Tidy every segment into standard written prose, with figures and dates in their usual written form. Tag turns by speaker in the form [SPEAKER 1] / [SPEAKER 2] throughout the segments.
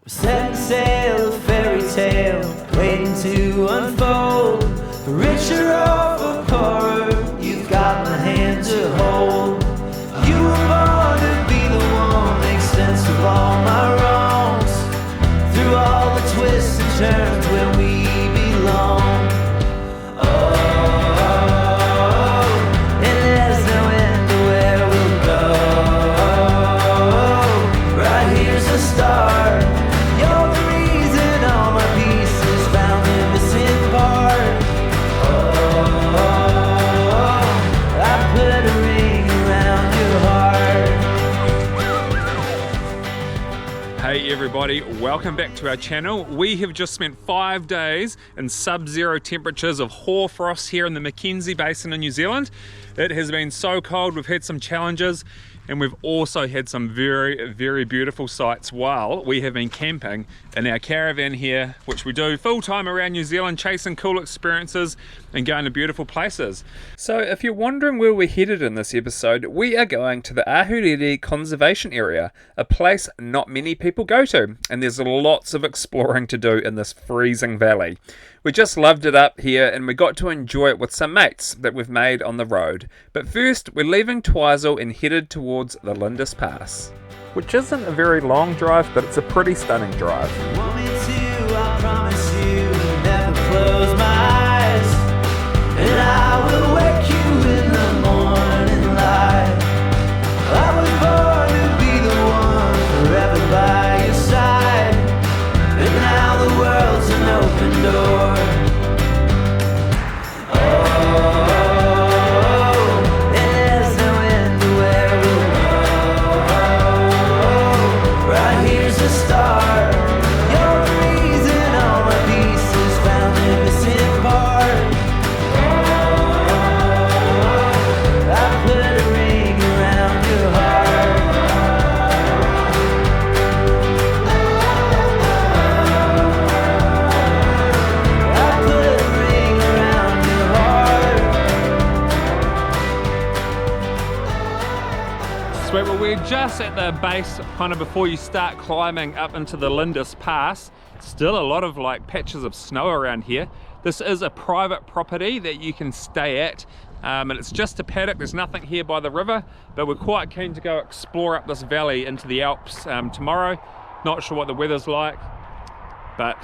[SPEAKER 1] Setting sail, a fairy tale, waiting to unfold. For richer or for poorer, you've got my hand to hold. You were born to be the one, make sense of all my wrongs. Through all the twists and turns where we belong.
[SPEAKER 2] Hey everybody, welcome back to our channel. We have just spent 5 days in sub-zero temperatures of hoarfrost here in the Mackenzie Basin in New Zealand. It has been so cold, we've had some challenges, and we've also had some very beautiful sights while we have been camping in our caravan here, which we do full time around New Zealand, chasing cool experiences and going to beautiful places. So if you're wondering where we're headed in this episode, we are going to the Ahuriri Conservation Area, a place not many people go to, and there's lots of exploring to do in this freezing valley. We just loved it up here and we got to enjoy it with some mates that we've made on the road. But first, we're leaving Twizel and headed towards the Lindis Pass, which isn't a very long drive, but it's a pretty stunning drive.
[SPEAKER 1] Want me to, I promise you, never close my eyes, and I will wake you in the morning light. I was born to be the one forever by your side, and now the world's an open door.
[SPEAKER 2] Well, we're just at the base, kind of before you start climbing up into the Lindis Pass. Still a lot of like patches of snow around here. This is a private property that you can stay at, and it's just a paddock. There's nothing here by the river, but we're quite keen to go explore up this valley into the Alps tomorrow. Not sure what the weather's like, but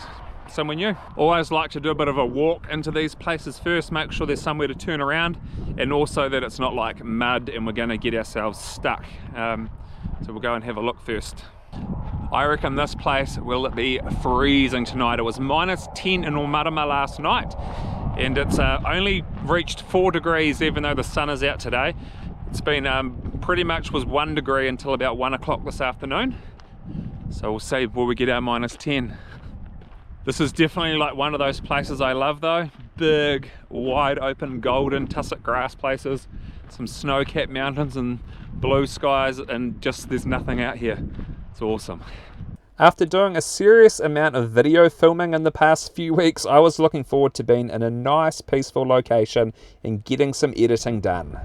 [SPEAKER 2] somewhere new. Always like to do a bit of a walk into these places first, make sure there's somewhere to turn around, and also that it's not like mud and we're going to get ourselves stuck. So we'll go and have a look first. I reckon this place will be freezing tonight. It was -10 in Omarama last night, and it's only reached 4 degrees even though the sun is out today. It's been pretty much was 1 degree until about 1 o'clock this afternoon. So we'll see where we get our -10. This is definitely like one of those places I love though. Big, wide open, golden tussock grass places, some snow-capped mountains and blue skies, and just there's nothing out here. It's awesome. After doing a serious amount of video filming in the past few weeks, I was looking forward to being in a nice peaceful location and getting some editing done.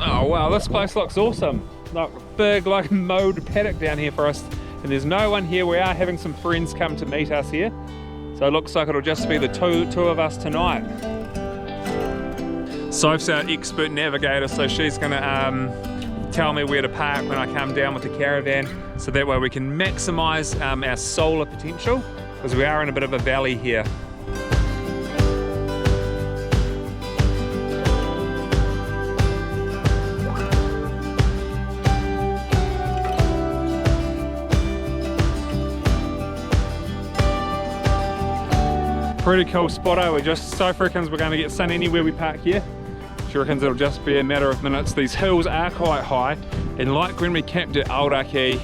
[SPEAKER 2] Oh wow, this place looks awesome. Like big like mowed paddock down here for us. And there's no one here. We are having some friends come to meet us here, so it looks like it'll just be the two of us tonight. Soph's our expert navigator, so she's gonna tell me where to park when I come down with the caravan, so that way we can maximize our solar potential, because we are in a bit of a valley here. Pretty cool spotto. Soph reckons we're going to get sun anywhere we park here. She reckons it'll just be a matter of minutes. These hills are quite high, and like when we camped at Auraki,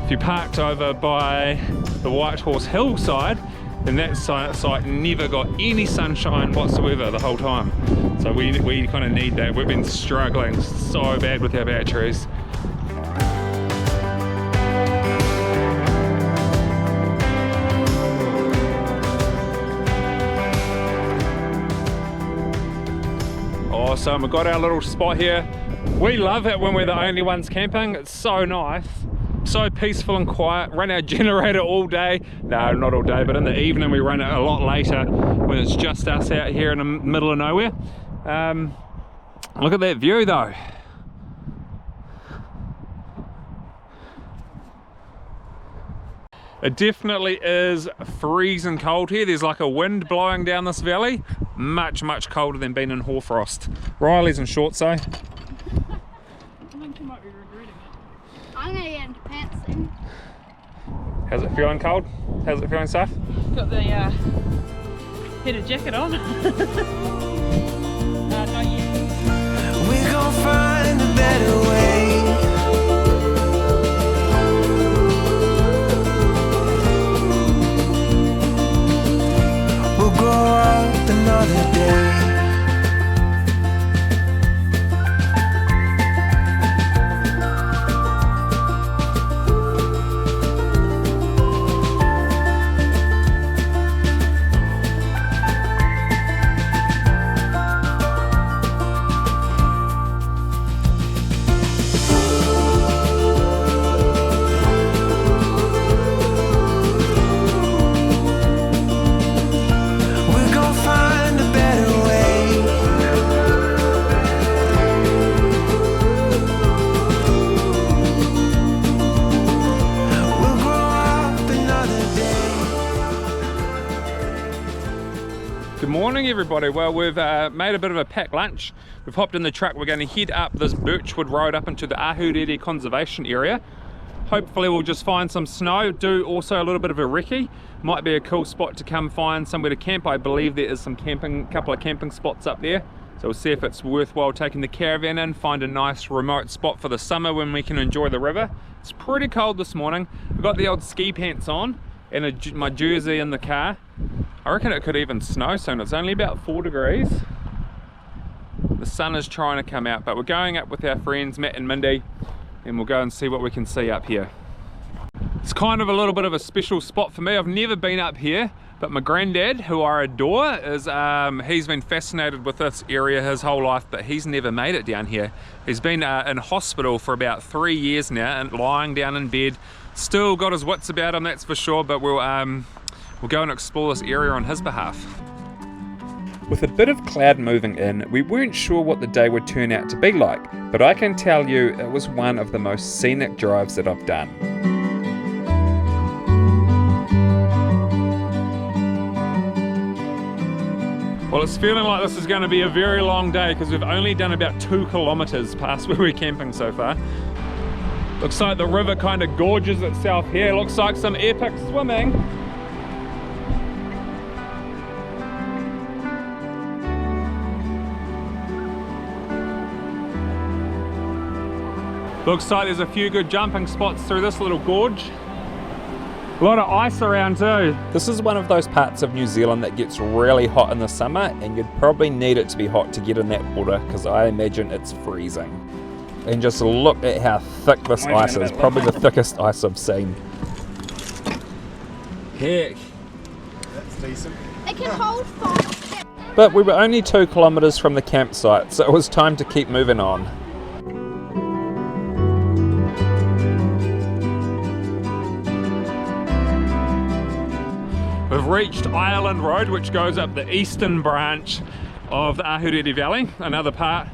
[SPEAKER 2] if you parked over by the White Horse hillside, then that site never got any sunshine whatsoever the whole time. So we kind of need that. We've been struggling so bad with our batteries. Awesome, we've got our little spot here. We love it when we're the only ones camping. It's so nice. so peaceful and quiet. Run our generator all day. No, not all day, but in the evening we run it a lot later when it's just us out here in the middle of nowhere. Look at that view though. It definitely is freezing cold here. There's like a wind blowing down this valley. Much, much colder than being in hoarfrost. Riley's in shorts though.
[SPEAKER 3] I think you might be regretting it. I'm gonna get into pants soon.
[SPEAKER 2] How's it feeling cold? How's it feeling safe?
[SPEAKER 3] Got the heated jacket on. Not yet.
[SPEAKER 1] We're gonna find a better way. We'll grow up another day.
[SPEAKER 2] Good morning everybody. Well, we've made a bit of a packed lunch. We've hopped in the truck. We're going to head up this birchwood road up into the Ahuriri conservation area. Hopefully we'll just find some snow, do also a little bit of a recce. Might be a cool spot to come find somewhere to camp. I believe there is some couple of camping spots up there. So we'll see if it's worthwhile taking the caravan in, find a nice remote spot for the summer when we can enjoy the river. It's pretty cold this morning. We've got the old ski pants on and my jersey in the car. I reckon it could even snow soon. It's only about 4 degrees. The sun is trying to come out, but we're going up with our friends Matt and Mindy and we'll go and see what we can see up here. It's kind of a little bit of a special spot for me. I've never been up here, but my granddad, who I adore, he's been fascinated with this area his whole life, but he's never made it down here. He's been in hospital for about 3 years now and lying down in bed. Still got his wits about him, that's for sure, but we'll go and explore this area on his behalf. With a bit of cloud moving in, we weren't sure what the day would turn out to be like, but I can tell you it was one of the most scenic drives that I've done. Well, it's feeling like this is going to be a very long day because we've only done about 2 kilometers past where we're camping so far. Looks like the river kind of gorges itself here. Looks like some epic swimming. Looks like there's a few good jumping spots through this little gorge. A lot of ice around too. This is one of those parts of New Zealand that gets really hot in the summer, and you'd probably need it to be hot to get in that water because I imagine it's freezing. And just look at how thick this ice is. Probably the thickest ice I've seen. Heck.
[SPEAKER 4] That's decent.
[SPEAKER 3] It can hold 5.
[SPEAKER 2] But we were only 2 kilometers from the campsite, so it was time to keep moving on. We've reached Ireland Road, which goes up the eastern branch of the Ahuriri Valley, another part.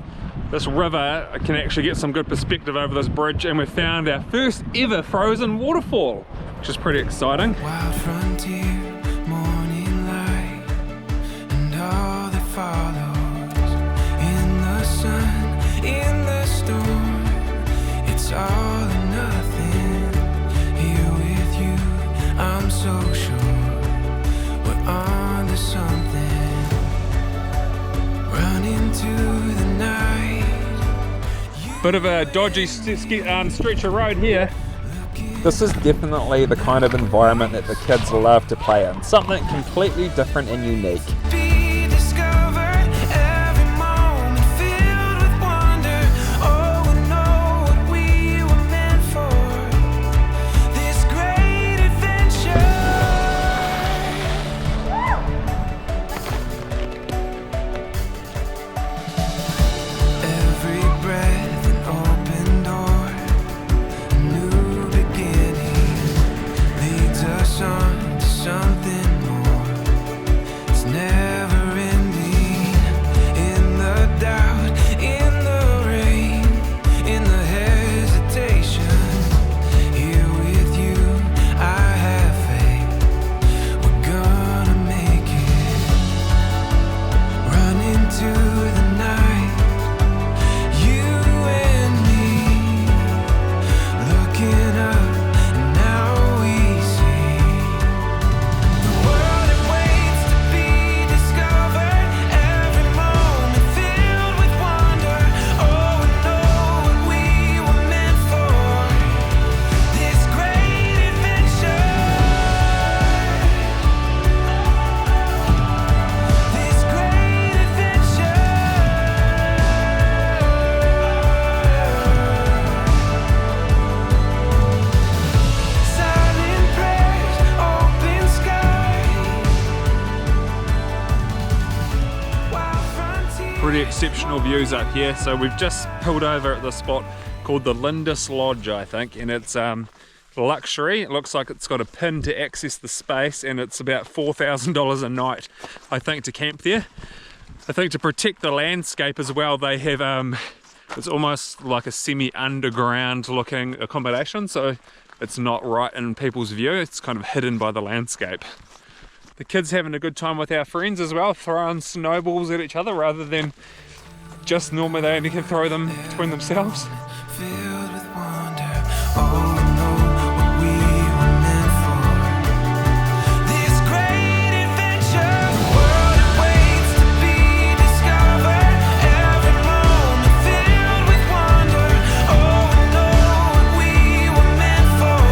[SPEAKER 2] This river can actually get some good perspective over this bridge, and we've found our first ever frozen waterfall, which is pretty exciting.
[SPEAKER 1] Wild frontier, morning light, and all that follows. In the sun, in the storm, it's all or nothing. Here with you, I'm so sure we're on to something. Run into the night.
[SPEAKER 2] Bit of a dodgy stretch of road here. This is definitely the kind of environment that the kids love to play in. Something completely different and unique.
[SPEAKER 1] Be discovered, every moment filled with wonder. Oh, we know what we were meant for. This great adventure. Every breath an open door, a new beginning. on to something more. It's never ending. In the doubt, in the rain, in the hesitation. Here with you, I have faith. We're gonna make it. Run into the night, you and me, looking up, and now we see the world it waits to be discovered. Every moment filled with wonder. Oh, we know what we were meant for. This great adventure. This great adventure. Silent prayers, open sky. Wild frontiers.
[SPEAKER 2] Pretty exceptional views up here. So we've just pulled over at the spot called the Lindis Lodge, I think, and it's luxury. It looks like it's got a pin to access the space, and it's about $4,000 a night, I think, to camp there. I think to protect the landscape as well, they have it's almost like a semi-underground looking accommodation, so it's not right in people's view. It's kind of hidden by the landscape. The kids having a good time with our friends as well, throwing snowballs at each other rather than just normally they only can throw them between themselves.
[SPEAKER 1] Filled with wonder. Oh, we know what we were meant for. This great adventure. The world it waits to be discovered. Every moment filled with wonder. Oh, we know what we were meant for.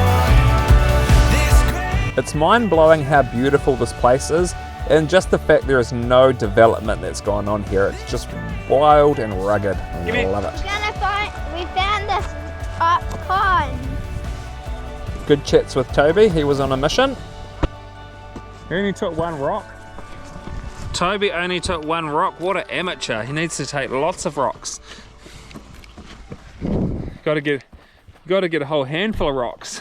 [SPEAKER 1] This great.
[SPEAKER 5] It's mind-blowing how beautiful this place is, and just the fact there is no development that's gone on here. It's just wild and rugged, and I love it.
[SPEAKER 3] We found this pond.
[SPEAKER 5] Good chats with Toby, he was on a mission.
[SPEAKER 2] He only took one rock. Toby only took one rock. What an amateur. He needs to take lots of rocks. Got to get a whole handful of rocks.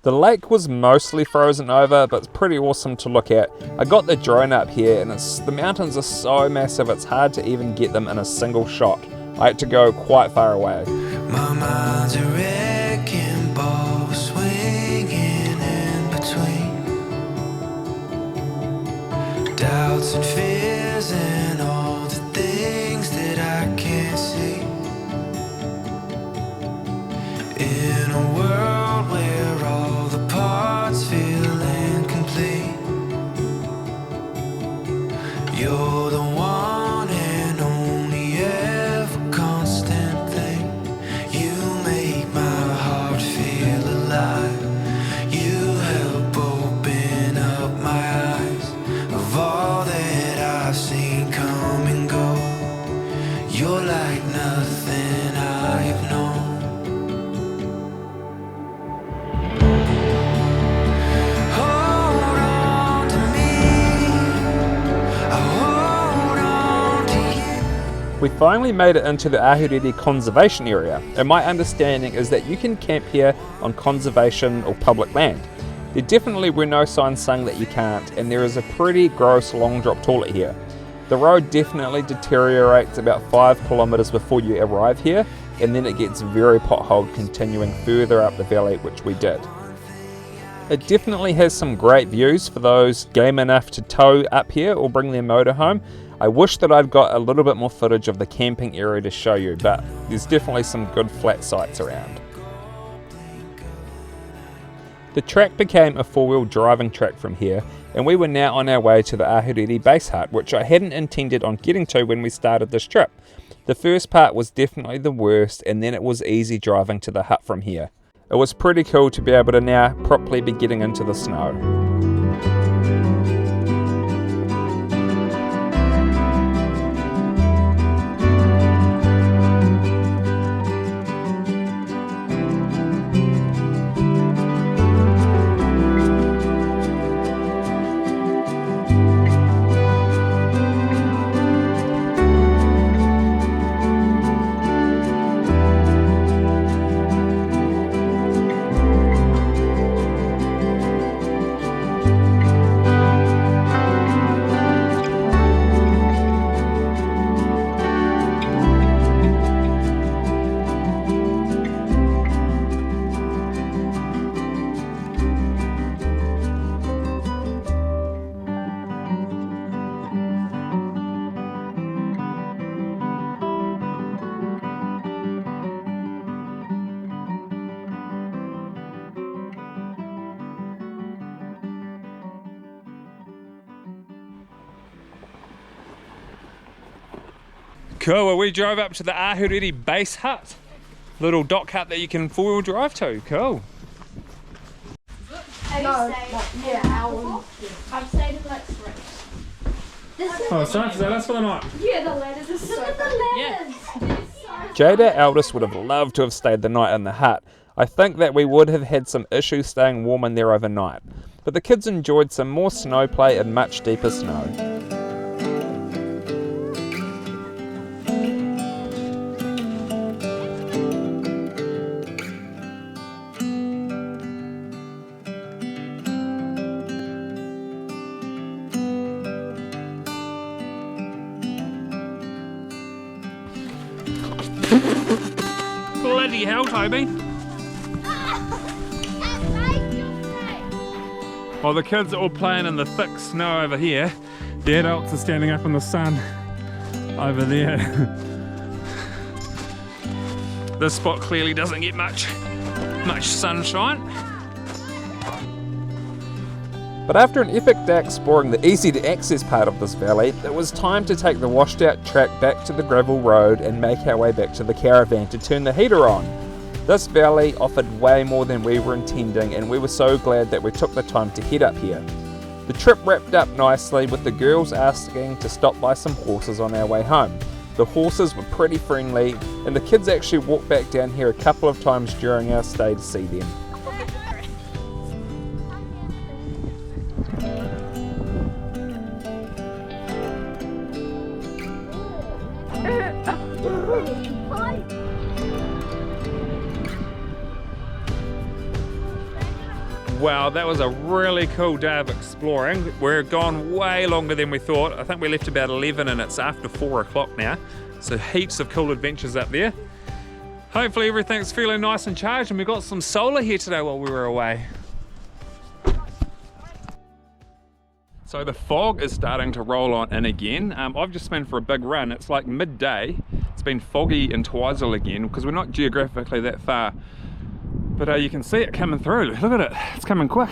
[SPEAKER 5] The lake was mostly frozen over, but it's pretty awesome to look at. I got the drone up here, and the mountains are so massive it's hard to even get them in a single shot. I had to go quite far away.
[SPEAKER 1] My mind's a wrecking ball, swinging in between doubts and fears and all the things that I can't see. In a world where all the parts feel incomplete, you're the one and only ever constant thing. You make my heart feel alive. You help open up my eyes of all that I've seen come and go. You're like nothing I've known. Hold on to me. I hold on to you.
[SPEAKER 5] We finally made it into the Ahuriri conservation area, and my understanding is that you can camp here on conservation or public land. There definitely were no signs saying that you can't, and there is a pretty gross long drop toilet here. The road definitely deteriorates about 5 kilometers before you arrive here, and then it gets very potholed continuing further up the valley, which we did. It definitely has some great views for those game enough to tow up here or bring their motor home. I wish that I'd got a little bit more footage of the camping area to show you, but there's definitely some good flat sites around. The track became a four-wheel driving track from here, and we were now on our way to the Ahuriri base hut, which I hadn't intended on getting to when we started this trip. The first part was definitely the worst, and then it was easy driving to the hut from here. It was pretty cool to be able to now properly be getting into the snow.
[SPEAKER 2] Cool, well we drove up to the Ahuriri base hut. Little dock hut that you can four-wheel drive to. Cool.
[SPEAKER 3] I've stayed in like 3.
[SPEAKER 2] Oh, so is that us for the night?
[SPEAKER 3] Yeah, the ladders are so fun.
[SPEAKER 5] Jade, our eldest, would have loved to have stayed the night in the hut. I think that we would have had some issues staying warm in there overnight. But the kids enjoyed some more snow play in much deeper snow.
[SPEAKER 2] Bloody hell, Toby. While the kids are all playing in the thick snow over here, the adults are standing up in the sun over there. This spot clearly doesn't get much sunshine.
[SPEAKER 5] But after an epic day exploring the easy to access part of this valley, it was time to take the washed out track back to the gravel road and make our way back to the caravan to turn the heater on. This valley offered way more than we were intending, and we were so glad that we took the time to head up here. The trip wrapped up nicely with the girls asking to stop by some horses on our way home. The horses were pretty friendly, and the kids actually walked back down here a couple of times during our stay to see them.
[SPEAKER 2] Wow, that was a really cool day of exploring. We're gone way longer than we thought. I think we left about 11 and it's after 4 o'clock now. So heaps of cool adventures up there. Hopefully everything's feeling nice and charged, and we got some solar here today while we were away. So the fog is starting to roll on in again. I've just been for a big run. It's like midday. It's been foggy in Twizel again because we're not geographically that far. But you can see it coming through. Look at it, it's coming quick.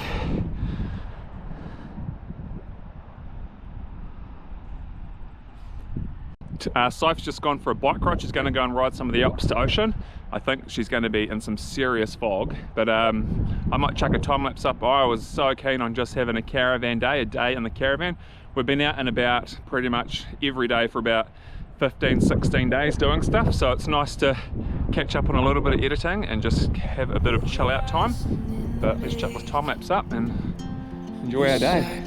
[SPEAKER 2] Sife's just gone for a bike ride. She's going to go and ride some of the Alps to Ocean. I think she's going to be in some serious fog, but I might chuck a time lapse up. I was so keen on just having a caravan day, a day in the caravan. We've been out and about pretty much every day for about 15-16 days doing stuff, so it's nice to catch up on a little bit of editing and just have a bit of chill out time. But let's chuck this time lapse up and enjoy our day.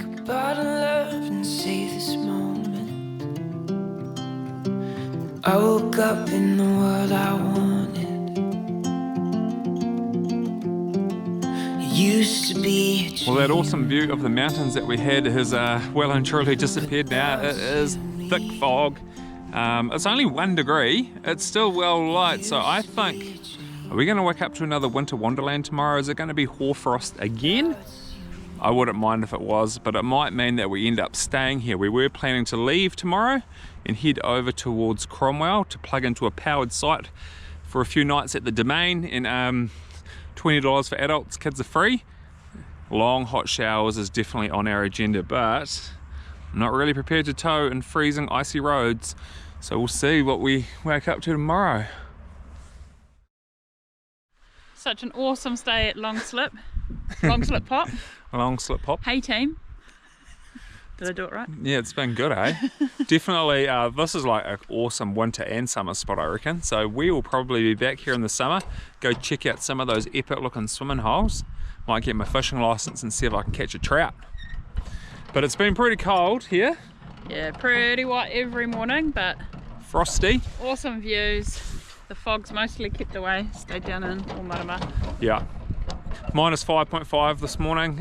[SPEAKER 1] I woke up in the world I wanted. It used to be.
[SPEAKER 2] Well, that awesome view of the mountains that we had has well and truly disappeared now. It is thick fog. It's only 1 degree. It's still well light, so I think, are we going to wake up to another winter wonderland tomorrow? Is it going to be hoarfrost again? I wouldn't mind if it was, but it might mean that we end up staying here. We were planning to leave tomorrow and head over towards Cromwell to plug into a powered site for a few nights at the Domain, and $20 for adults, kids are free. Long hot showers is definitely on our agenda, but I'm not really prepared to tow in freezing icy roads, so we'll see what we wake up to tomorrow.
[SPEAKER 3] Such an awesome stay at Long Slip Pop.
[SPEAKER 2] Long slip hop.
[SPEAKER 3] Hey team. Did I do it right?
[SPEAKER 2] Yeah, it's been good, eh? Definitely, this is like an awesome winter and summer spot, I reckon. So we will probably be back here in the summer, go check out some of those epic looking swimming holes. Might get my fishing license and see if I can catch a trout. But it's been pretty cold here.
[SPEAKER 3] Yeah, pretty white every morning, but
[SPEAKER 2] frosty.
[SPEAKER 3] Awesome views. The fog's mostly kept away, stayed down in Omarama.
[SPEAKER 2] Yeah. Minus 5.5 this morning.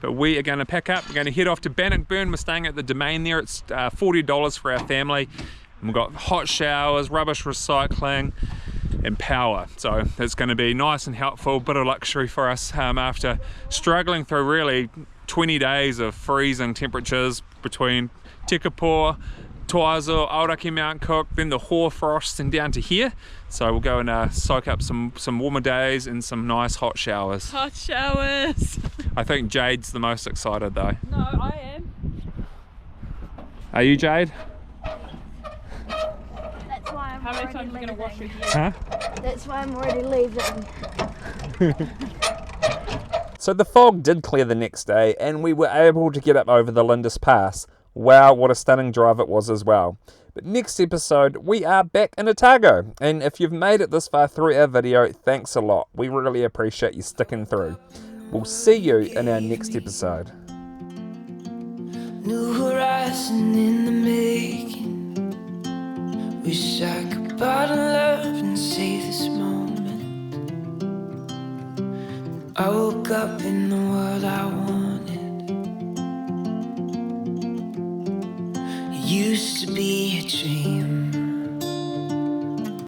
[SPEAKER 2] But we are going to pack up. We're going to head off to Bannockburn. We're staying at the Domain there. It's $40 for our family. And we've got hot showers, rubbish recycling, and power. So it's going to be nice and helpful, bit of luxury for us after struggling through really 20 days of freezing temperatures between Tekapō, Twizel, Aoraki, Mount Cook, then the hoarfrost and down to here. So we'll go and soak up some warmer days and some nice hot showers.
[SPEAKER 3] Hot showers!
[SPEAKER 2] I think Jade's the most excited though.
[SPEAKER 3] No, I am.
[SPEAKER 2] Are you, Jade?
[SPEAKER 3] many times you're gonna wash your hair.
[SPEAKER 5] Huh?
[SPEAKER 6] That's why I'm already leaving.
[SPEAKER 5] So the fog did clear the next day and we were able to get up over the Lindis Pass. Wow, what a stunning drive it was as well. But next episode, we are back in Otago. And if you've made it this far through our video, thanks a lot. We really appreciate you sticking through. We'll see you in our next episode.
[SPEAKER 1] New horizon in the making. Wish I could bottle up and save this moment. I woke up in the world I wanted. It used to be a dream.